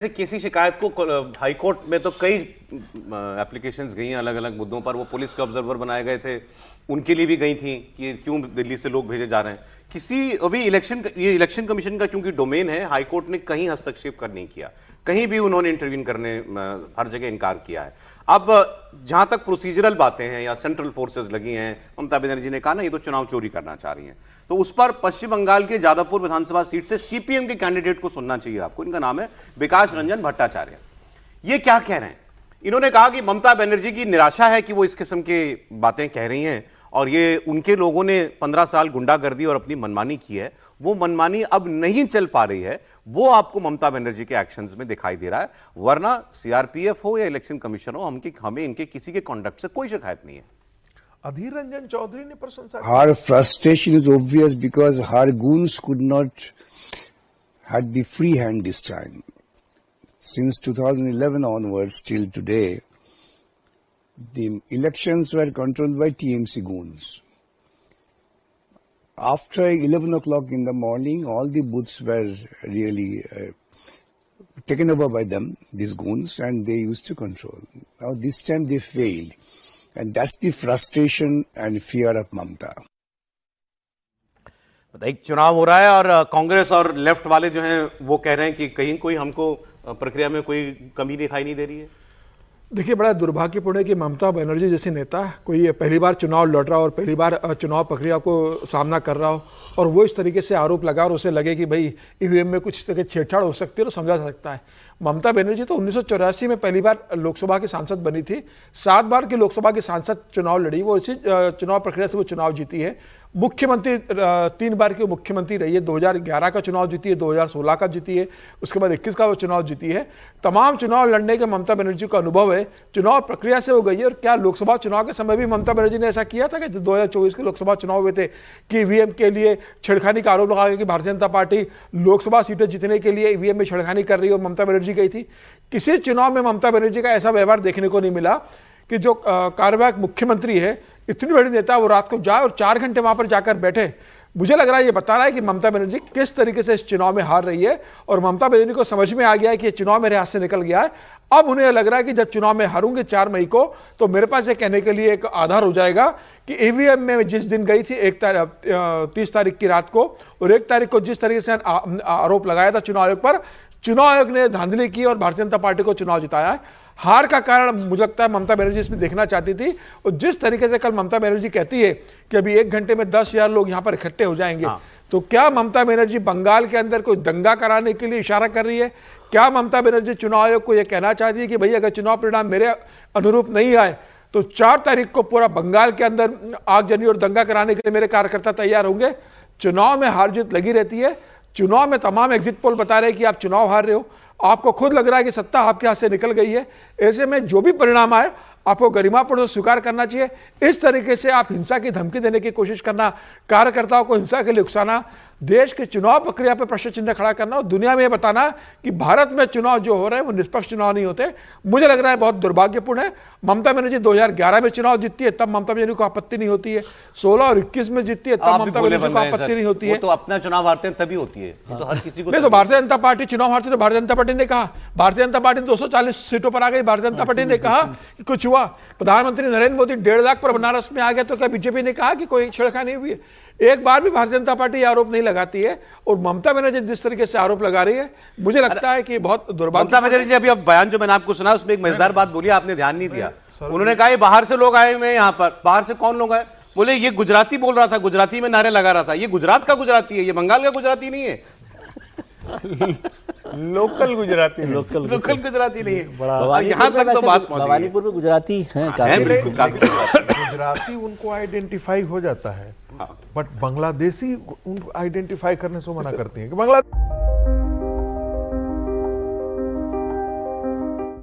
किसी शिकायत को हाई कोर्ट में तो कई एप्लीकेशंस गई हैं अलग अलग मुद्दों पर। वो पुलिस के ऑब्जर्वर बनाए गए थे, उनके लिए भी गई थी कि क्यों दिल्ली से लोग भेजे जा रहे हैं। किसी अभी ये इलेक्शन कमीशन का क्योंकि डोमेन है, हाई कोर्ट ने कहीं हस्तक्षेप कर नहीं किया, कहीं भी उन्होंने इंटरवीन करने हर जगह इनकार किया है। अब जहां तक प्रोसीजरल बातें हैं या सेंट्रल फोर्सेस लगी हैं, ममता बनर्जी ने कहा ना ये तो चुनाव चोरी करना चाह रही हैं, तो उस पर पश्चिम बंगाल के जादवपुर विधानसभा सीट से सीपीएम के कैंडिडेट को सुनना चाहिए आपको। इनका नाम है विकास रंजन भट्टाचार्य। ये क्या कह रहे हैं? इन्होंने कहा कि ममता बनर्जी की निराशा है कि वो इस किस्म की बातें कह रही हैं और ये उनके लोगों ने 15 साल गुंडागर्दी और अपनी मनमानी की है, वो मनमानी अब नहीं चल पा रही है, वो आपको ममता बनर्जी के एक्शंस में दिखाई दे रहा है। वरना सीआरपीएफ हो या इलेक्शन कमीशन हो, हमें इनके किसी के कॉन्डक्ट से कोई शिकायत नहीं है। अधीर रंजन चौधरी ने प्रशंसा। Her frustration is obvious because her goons could not had the free hand this time. Since 2011 onwards till today, the elections were controlled by TMC goons. After 11 o'clock in the morning, all the booths were really taken over by them, these goons, and they used to control. Now this time they failed. And that's the frustration and fear of Mamta. एक चुनाव हो रहा है और कांग्रेस और left वाले जो हैं वो कह रहे हैं कि कहीं कोई हमको प्रक्रिया में कोई कमी दिखाई नहीं दे रही है। देखिए, बड़ा दुर्भाग्यपूर्ण है कि ममता बनर्जी जैसे नेता कोई पहली बार चुनाव लड़ रहा हो और पहली बार चुनाव प्रक्रिया को सामना कर रहा हो और वो इस तरीके से आरोप लगा और उसे लगे कि भाई ईवीएम में कुछ तरह की छेड़छाड़ हो सकती है तो समझा जा सकता है। ममता बनर्जी तो 1984 में पहली बार लोकसभा की सांसद बनी थी, 7 बार की लोकसभा की सांसद चुनाव लड़ी, वो इसी चुनाव प्रक्रिया से वो चुनाव जीती है। मुख्यमंत्री 3 बार की मुख्यमंत्री रही है, 2011 का चुनाव जीती है, 2016 का जीती है, उसके बाद 21 का वो चुनाव जीती है। तमाम चुनाव लड़ने के ममता बनर्जी का अनुभव है, चुनाव प्रक्रिया से वो गई है। और क्या लोकसभा चुनाव के समय भी ममता बनर्जी ने ऐसा किया था कि 2024 के लोकसभा चुनाव हुए थे कि ईवीएम के लिए छेड़खानी का आरोप लगा कि भारतीय जनता पार्टी लोकसभा सीटें जीतने के लिए ईवीएम में छेड़खानी कर रही है और ममता बनर्जी गई थी? किसी चुनाव में ममता बनर्जी का ऐसा व्यवहार देखने को नहीं मिला कि जो कार्यवाहक मुख्यमंत्री है, इतनी बड़ी नेता, वो रात को जाए और 4 घंटे वहां पर जाकर बैठे। मुझे लग रहा है ये बता रहा है कि ममता बनर्जी किस तरीके से इस चुनाव में हार रही है और ममता बनर्जी को समझ में आ गया है कि ये चुनाव मेरे हाथ से निकल गया है। अब उन्हें लग रहा है कि जब चुनाव में हारूंगे 4 मई को तो मेरे पास ये कहने के लिए एक आधार हो जाएगा कि ईवीएम में जिस दिन गई थी 30 तारीख की रात को और 1 तारीख को जिस तरीके से आरोप लगाया था चुनाव आयोग पर, चुनाव आयोग ने धांधली की और भारतीय जनता पार्टी को चुनाव जिताया है। हार का कारण मुझे लगता है ममता बनर्जी इसमें देखना चाहती थी। और जिस तरीके से कल ममता बनर्जी कहती है कि अभी 1 घंटे में 10,000 लोग यहां पर इकट्ठे हो जाएंगे, तो क्या ममता बनर्जी बंगाल के अंदर कोई दंगा कराने के लिए इशारा कर रही है? क्या ममता बनर्जी चुनाव आयोग को यह कहना चाहती है कि भाई अगर चुनाव परिणाम मेरे अनुरूप नहीं आए तो 4 तारीख को पूरा बंगाल के अंदर आगजनी और दंगा कराने के लिए मेरे कार्यकर्ता तैयार होंगे? चुनाव में हार जीत लगी रहती है। चुनाव में तमाम एग्जिट पोल बता रहे हैं कि आप चुनाव हार रहे हो, आपको खुद लग रहा है कि सत्ता आपके हाथ से निकल गई है। ऐसे में जो भी परिणाम आए आपको गरिमापूर्ण स्वीकार करना चाहिए। इस तरीके से आप हिंसा की धमकी देने की कोशिश करना, कार्यकर्ताओं को हिंसा के लिए उकसाना, देश के चुनाव प्रक्रिया पर प्रश्न चिन्ह खड़ा करना और दुनिया में यह बताना कि भारत में चुनाव जो हो रहे हैं वो निष्पक्ष चुनाव नहीं होते, मुझे लग रहा है बहुत दुर्भाग्यपूर्ण है। ममता बनर्जी 2011 में चुनाव जीतती है तब ममता बनर्जी को आपत्ति नहीं होती है, 16 और 21 में जीतती है तब ममता बनर्जी को आपत्ति नहीं होती है। तो अपना चुनाव हारते हैं तभी होती है, तो हर किसी को नहीं। तो भारतीय जनता पार्टी चुनाव हारती तो भारतीय जनता पार्टी ने कहा, भारतीय जनता पार्टी 240 सीटों पर आ गई, भारतीय जनता पार्टी ने कहा कि कुछ हुआ। प्रधानमंत्री नरेंद्र मोदी 1.5 लाख पर बनारस में आ गए तो क्या बीजेपी ने कहा कि कोई छेड़खानी हुई है? एक बार भी भारतीय जनता पार्टी आरोप नहीं लगाती है और ममता बनर्जी जिस तरीके से आरोप लगा रही है, मुझे लगता है कि बहुत दुर्भाग्य। ममता बनर्जी अभी अब बयान जो मैंने आपको सुना उसमें एक मजेदार बात बोली, आपने ध्यान नहीं दिया। उन्होंने कहा ये बाहर से लोग आए हुए हैं यहाँ पर। बाहर से कौन लोग आए? बोले ये गुजराती बोल रहा था, गुजराती में नारे लगा रहा था। ये गुजरात का गुजराती है, ये बंगाल का गुजराती नहीं है। लोकल गुजराती नहीं है। यहाँ तक तो बात भवानीपुर में गुजराती हैं, गुजराती उनको आइडेंटिफाई हो जाता है, बट बांग्लादेशी उनको आइडेंटिफाई करने से मना करती है कि बांग्लादेश